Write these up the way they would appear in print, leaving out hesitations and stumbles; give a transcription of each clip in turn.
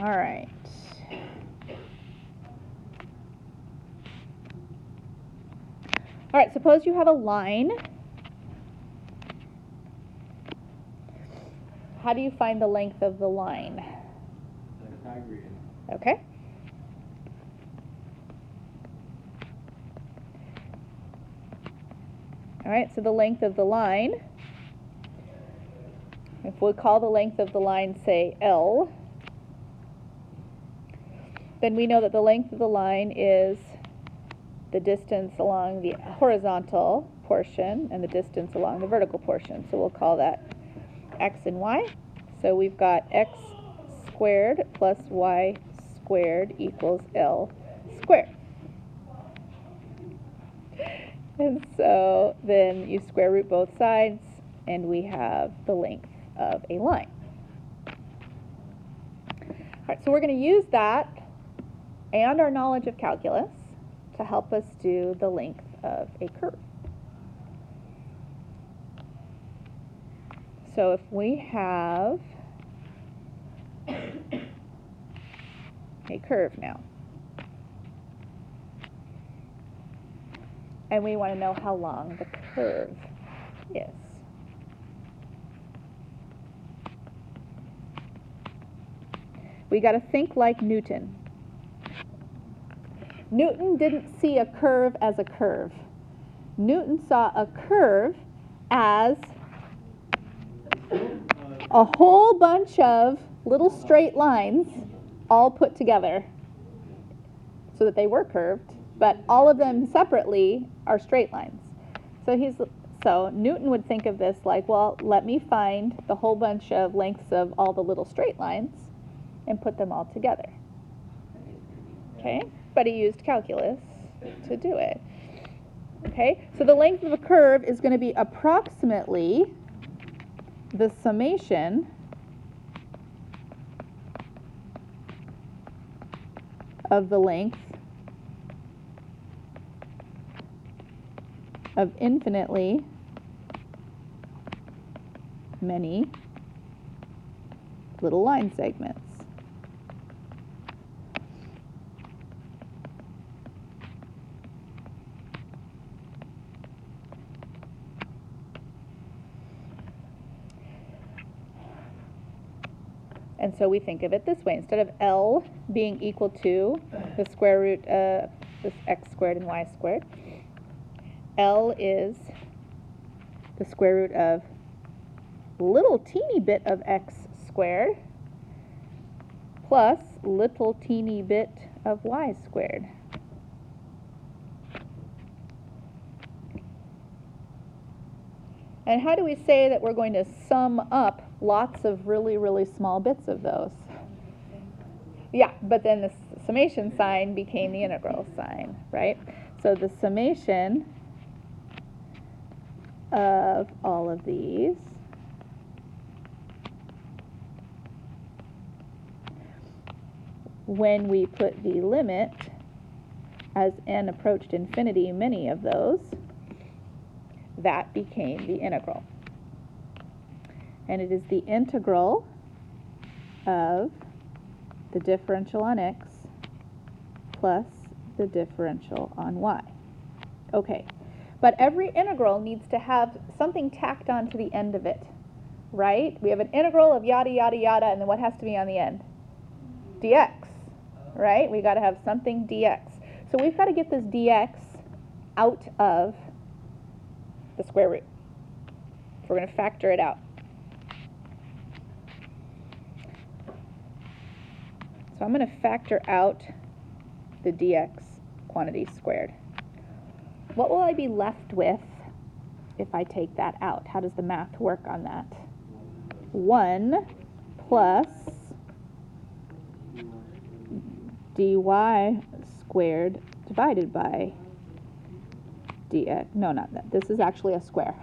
All right. All right, suppose you have a line. How do you find the length of the line? Okay. All right, so the length of the line, if we call the length of the line, say, L, then we know that the length of the line is the distance along the horizontal portion and the distance along the vertical portion. So we'll call that x and y. So we've got x squared plus y squared equals L squared. And so then you square root both sides, and we have the length of a line. All right, so we're going to use that and our knowledge of calculus to help us do the length of a curve. So if we have a curve now, and we want to know how long the curve is. We got to think like Newton. Newton didn't see a curve as a curve. Newton saw a curve as a whole bunch of little straight lines all put together so that they were curved, but all of them separately are straight lines. So Newton would think of this like, well, let me find the whole bunch of lengths of all the little straight lines and put them all together. Okay? But he used calculus to do it. Okay? So the length of a curve is going to be approximately the summation of the length of infinitely many little line segments. And so we think of it this way. Instead of L being equal to the square root of this x squared and y squared, L is the square root of little teeny bit of x squared plus little teeny bit of y squared. And how do we say that we're going to sum up lots of really, really small bits of those? Yeah, but then the summation sign became the integral sign, right? So the summation of all of these when we put the limit as n approached infinity, many of those, that became the integral. And it is the integral of the differential on x plus the differential on y. Okay, but every integral needs to have something tacked on to the end of it, right? We have an integral of yada, yada, yada, and then what has to be on the end? Dx, right? We've got to have something dx. So we've got to get this dx out of the square root. So we're going to factor it out. So I'm going to factor out the dx quantity squared. What will I be left with if I take that out? How does the math work on that? 1 plus dy squared divided by dx. No, not that. This is actually a square,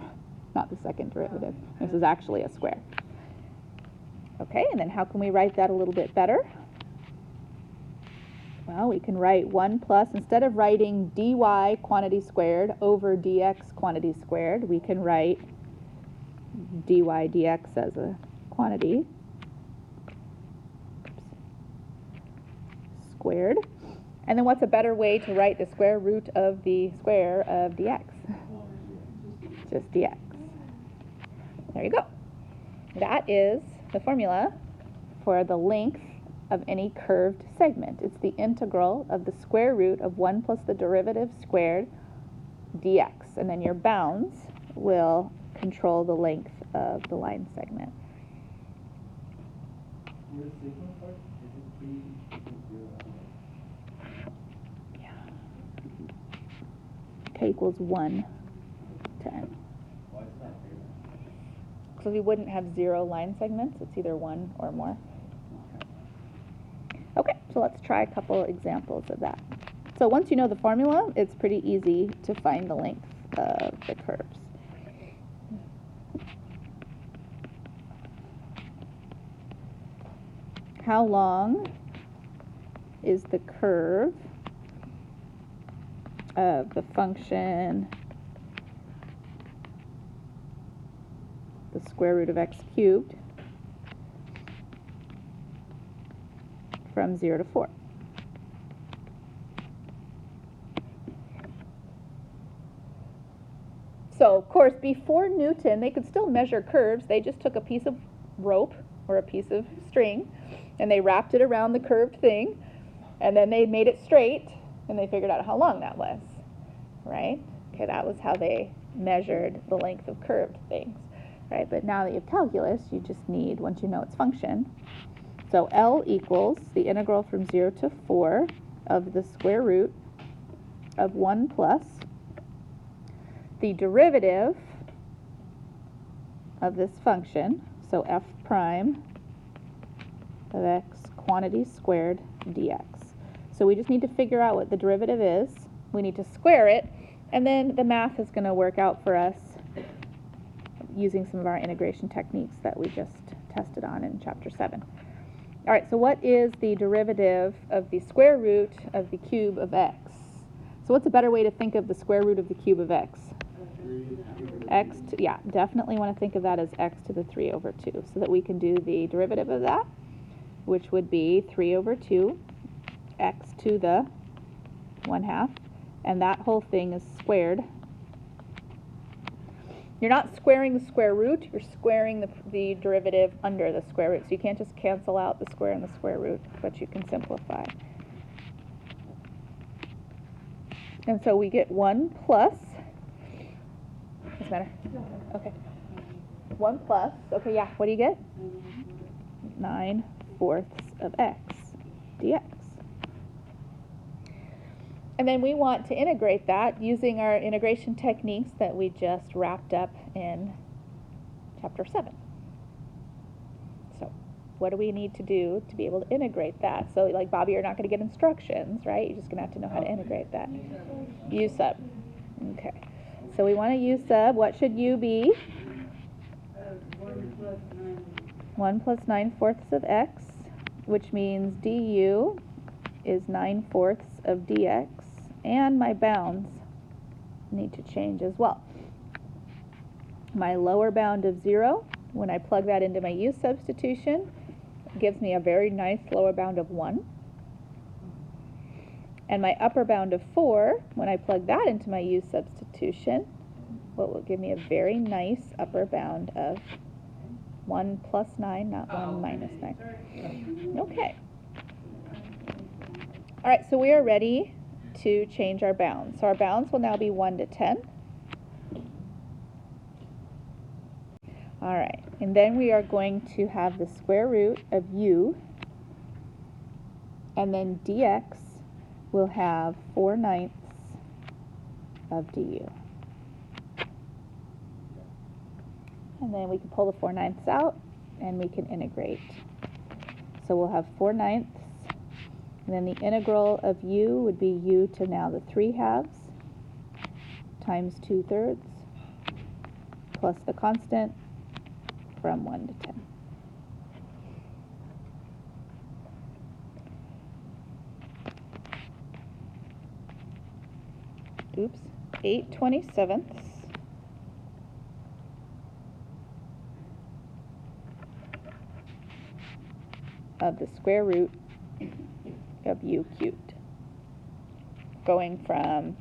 not the second derivative. This is actually a square. Okay, and then how can we write that a little bit better? Well, we can write 1 plus, instead of writing dy quantity squared over dx quantity squared, we can write dy dx as a quantity. squared. And then what's a better way to write the square root of the square of dx? Just dx. There you go. That is the formula for the length of any curved segment. It's the integral of the square root of 1 plus the derivative squared dx. And then your bounds will control the length of the line segment. Yeah. K equals 1 to n. So we wouldn't have 0 line segments. It's either 1 or more. Okay, so let's try a couple examples of that. So once you know the formula, it's pretty easy to find the length of the curves. How long is the curve of the function the square root of x cubed from 0 to 4? So, of course, before Newton, they could still measure curves. They just took a piece of rope or a piece of string, and they wrapped it around the curved thing, and then they made it straight, and they figured out how long that was, right? Okay, that was how they measured the length of curved things, right? But now that you have calculus, you just need, once you know its function, so L equals the integral from 0 to 4 of the square root of 1 plus the derivative of this function, so f prime of x quantity squared dx. So we just need to figure out what the derivative is. We need to square it, and then the math is going to work out for us using some of our integration techniques that we just tested on in chapter 7. All right, so what is the derivative of the square root of the cube of x? So what's a better way to think of the square root of the cube of x? Yeah, definitely want to think of that as x to the 3 over 2, so that we can do the derivative of that, which would be 3 over 2 x to the 1/2, and that whole thing is squared. You're not squaring the square root, you're squaring the derivative under the square root. So you can't just cancel out the square and the square root, but you can simplify. And so we get 1 plus, doesn't matter? Okay. 1 plus, okay, yeah, what do you get? 9/4 of x dx. And then we want to integrate that using our integration techniques that we just wrapped up in chapter 7. So what do we need to do to be able to integrate that? So like Bobby, you're not going to get instructions, right? You're just going to have to know how to integrate that. U sub. Okay. So we want to U sub. What should U be? 1 plus 9/4 of x, which means du is 9/4 of dx, and my bounds need to change as well. My lower bound of 0, when I plug that into my u substitution, gives me a very nice lower bound of 1. And my upper bound of 4, when I plug that into my u substitution, what will give me a very nice upper bound of 1 plus 9, not 1 minus 9. Okay. All right, so we are ready to change our bounds. So our bounds will now be 1 to 10. All right, and then we are going to have the square root of u, and then dx will have 4/9 of du. And then we can pull the 4/9 out, and we can integrate. So we'll have 4/9, and then the integral of u would be u to now the 3/2 times 2/3 plus the constant from 1 to 10. Oops, 8/27 of the square root of u cubed, going from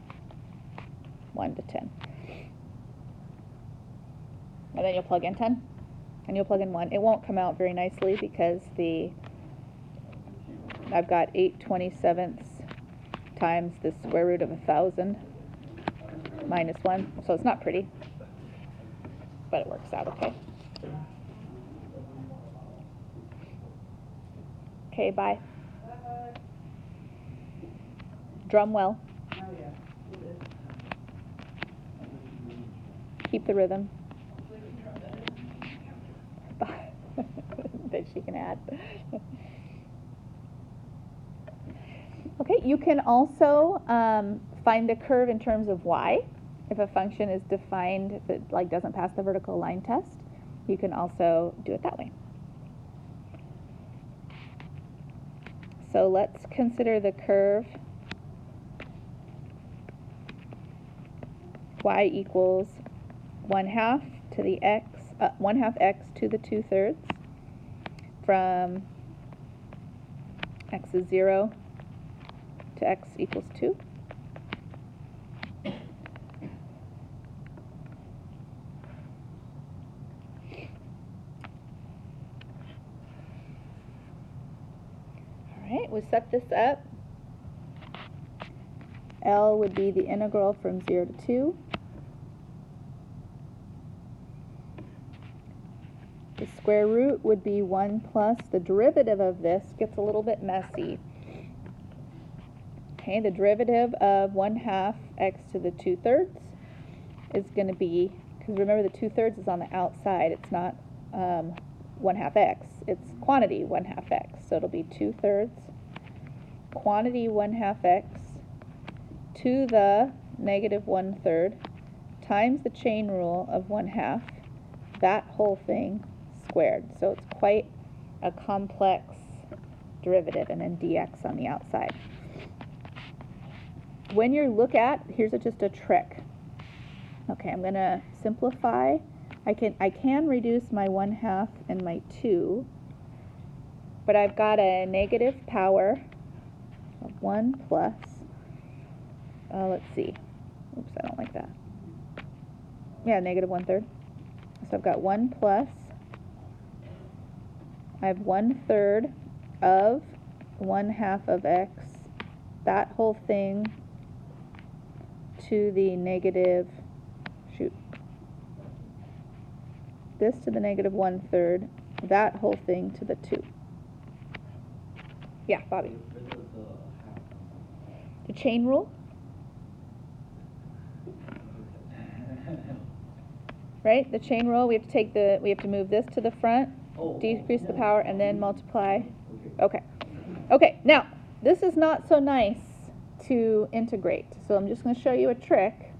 1 to 10. And then you'll plug in 10, and you'll plug in 1. It won't come out very nicely because I've got 8/27 times the square root of 1,000 minus 1, so it's not pretty, but it works out okay. Okay, bye. Drum well. Keep the rhythm. That she can add. Okay, you can also find the curve in terms of y. If a function is defined, if it doesn't pass the vertical line test, you can also do it that way. So let's consider the curve y equals 1/2 to the x, 1/2 x to the 2/3 from x is 0 to x equals 2. All right, we set this up. L would be the integral from 0 to 2. The square root would be 1 plus the derivative of this. Gets a little bit messy. Okay, the derivative of 1/2 x to the 2/3 is going to be, because remember the 2/3 is on the outside, it's not 1/2 x, it's quantity 1/2 x. So it'll be 2/3 quantity 1/2 x to the negative 1/3 times the chain rule of 1/2, that whole thing squared. So it's quite a complex derivative, and then dx on the outside. When you look at, here's just a trick. Okay, I'm going to simplify. I can reduce my 1/2 and my 2, but I've got a negative power of 1 plus, let's see, oops, I don't like that. Yeah, negative 1/3. So I've got 1 plus, I have 1/3 of 1/2 of x, that whole thing to the negative, this to the negative 1/3, that whole thing to the 2. Yeah, Bobby. The chain rule? Right? The chain rule, we have to move this to the front, decrease the power, and then multiply. Okay. Okay, now, this is not so nice to integrate. So I'm just going to show you a trick.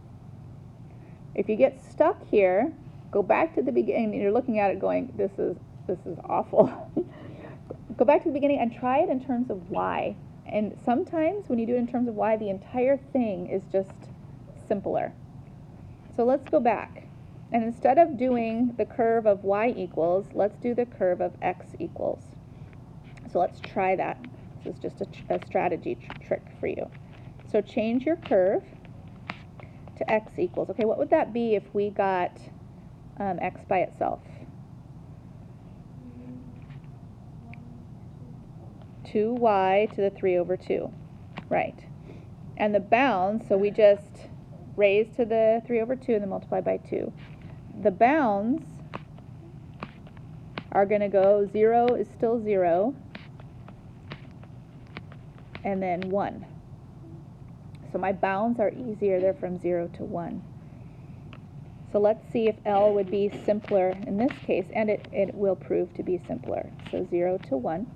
If you get stuck here, go back to the beginning, and you're looking at it going, this is awful. Go back to the beginning and try it in terms of y. And sometimes when you do it in terms of y, the entire thing is just simpler. So let's go back. And instead of doing the curve of y equals, let's do the curve of x equals. So let's try that. This is just a strategy trick for you. So change your curve to x equals. Okay, what would that be if we got x by itself? 2y to the 3/2. Right. And the bounds, so we just raise to the 3/2 and then multiply by 2. The bounds are going to go 0 is still 0, and then 1. So my bounds are easier. They're from 0 to 1. So let's see if L would be simpler in this case, and it will prove to be simpler. So 0 to 1.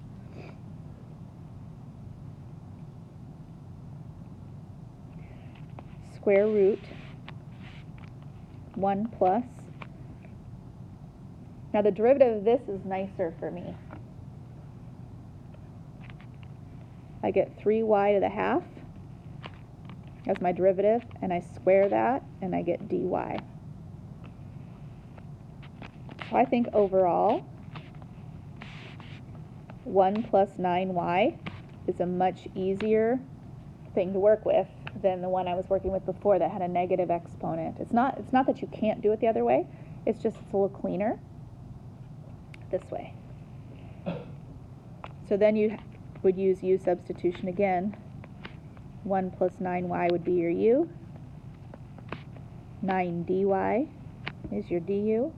Square root 1 plus. Now the derivative of this is nicer for me. I get 3y to the half as my derivative, and I square that, and I get dy. So I think overall, 1 plus 9y is a much easier thing to work with than the one I was working with before that had a negative exponent. It's not that you can't do it the other way, it's just it's a little cleaner this way. So then you would use u substitution again. 1 plus 9y would be your u. 9 dy is your du.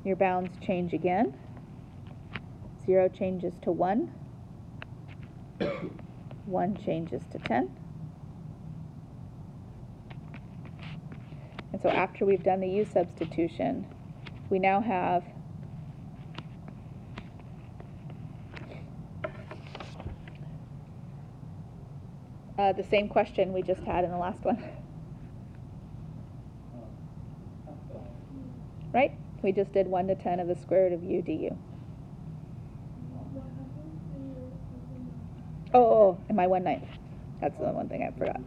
Your bounds change again. 0 changes to 1. 1 changes to 10. And so after we've done the u substitution, we now have the same question we just had in the last one. Right? We just did 1 to 10 of the square root of u du. Oh, and my 1/9. That's the one thing I forgot.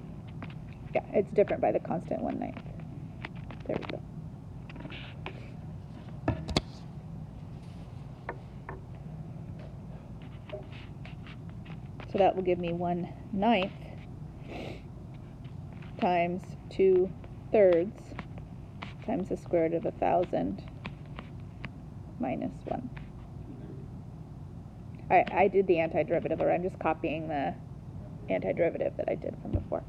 Yeah, it's different by the constant 1/9. There we go. So that will give me 1/9 times 2/3 times the square root of 1,000 minus 1. I did the antiderivative, or I'm just copying the antiderivative that I did from before.